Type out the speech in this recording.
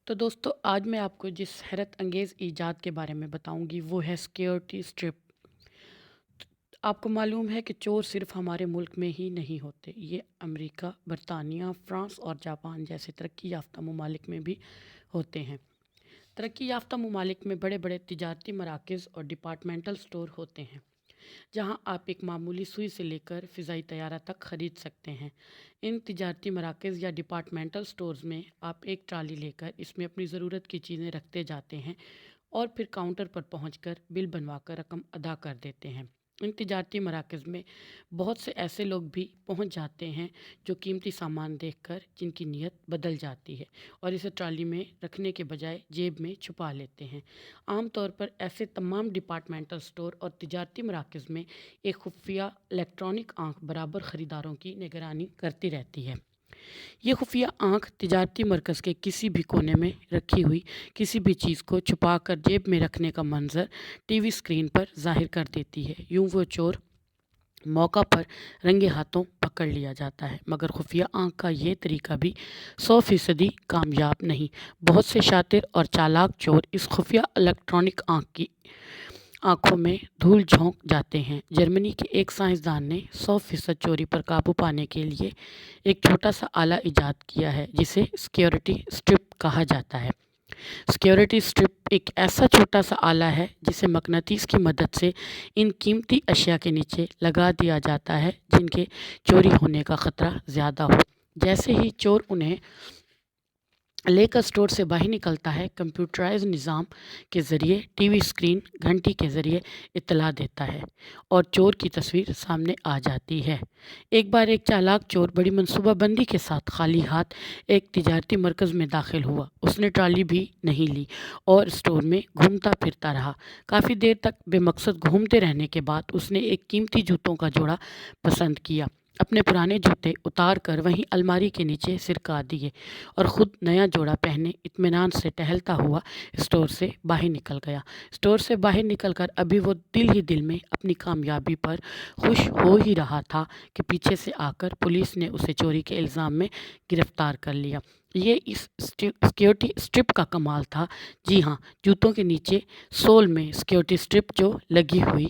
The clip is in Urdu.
تو دوستو آج میں آپ کو جس حیرت انگیز ایجاد کے بارے میں بتاؤں گی وہ ہے سیکیورٹی اسٹرپ۔ آپ کو معلوم ہے کہ چور صرف ہمارے ملک میں ہی نہیں ہوتے، یہ امریکہ، برطانیہ، فرانس اور جاپان جیسے ترقی یافتہ ممالک میں بھی ہوتے ہیں۔ ترقی یافتہ ممالک میں بڑے بڑے تجارتی مراکز اور ڈپارٹمنٹل سٹور ہوتے ہیں، جہاں آپ ایک معمولی سوئی سے لے کر فضائی طیارہ تک خرید سکتے ہیں۔ ان تجارتی مراکز یا ڈپارٹمنٹل سٹورز میں آپ ایک ٹرالی لے کر اس میں اپنی ضرورت کی چیزیں رکھتے جاتے ہیں اور پھر کاؤنٹر پر پہنچ کر بل بنوا کر رقم ادا کر دیتے ہیں۔ ان تجارتی مراکز میں بہت سے ایسے لوگ بھی پہنچ جاتے ہیں جو قیمتی سامان دیکھ کر جن کی نیت بدل جاتی ہے اور اسے ٹرالی میں رکھنے کے بجائے جیب میں چھپا لیتے ہیں۔ عام طور پر ایسے تمام ڈپارٹمنٹل سٹور اور تجارتی مراکز میں ایک خفیہ الیکٹرانک آنکھ برابر خریداروں کی نگرانی کرتی رہتی ہے۔ یہ خفیہ آنکھ تجارتی مرکز کے کسی بھی کونے میں رکھی ہوئی کسی بھی چیز کو چھپا کر جیب میں رکھنے کا منظر ٹی وی اسکرین پر ظاہر کر دیتی ہے۔ یوں وہ چور موقع پر رنگے ہاتھوں پکڑ لیا جاتا ہے، مگر خفیہ آنکھ کا یہ طریقہ بھی 100% کامیاب نہیں۔ بہت سے شاطر اور چالاک چور اس خفیہ الیکٹرانک آنکھوں میں دھول جھونک جاتے ہیں۔ جرمنی کے ایک سائنسدان نے 100% چوری پر قابو پانے کے لیے ایک چھوٹا سا آلہ ایجاد کیا ہے جسے سیکیورٹی اسٹرپ کہا جاتا ہے۔ سیکیورٹی اسٹرپ ایک ایسا چھوٹا سا آلہ ہے جسے مقناطیس کی مدد سے ان قیمتی اشیاء کے نیچے لگا دیا جاتا ہے جن کے چوری ہونے کا خطرہ زیادہ ہو۔ جیسے ہی چور انہیں لے کر اسٹور سے باہر نکلتا ہے، کمپیوٹرائز نظام کے ذریعے ٹی وی اسکرین گھنٹی کے ذریعے اطلاع دیتا ہے اور چور کی تصویر سامنے آ جاتی ہے۔ ایک بار ایک چالاک چور بڑی منصوبہ بندی کے ساتھ خالی ہاتھ ایک تجارتی مرکز میں داخل ہوا۔ اس نے ٹرالی بھی نہیں لی اور اسٹور میں گھومتا پھرتا رہا۔ کافی دیر تک بے مقصد گھومتے رہنے کے بعد اس نے ایک قیمتی جوتوں کا جوڑا پسند کیا۔ اپنے پرانے جوتے اتار کر وہیں الماری کے نیچے سرکا دیے اور خود نیا جوڑا پہنے اطمینان سے ٹہلتا ہوا اسٹور سے باہر نکل گیا۔ اسٹور سے باہر نکل کر ابھی وہ دل ہی دل میں اپنی کامیابی پر خوش ہو ہی رہا تھا کہ پیچھے سے آ کر پولیس نے اسے چوری کے الزام میں گرفتار کر لیا۔ یہ اس سیکیورٹی اسٹرپ کا کمال تھا۔ جی ہاں، جوتوں کے نیچے سول میں سیکیورٹی اسٹرپ جو لگی ہوئی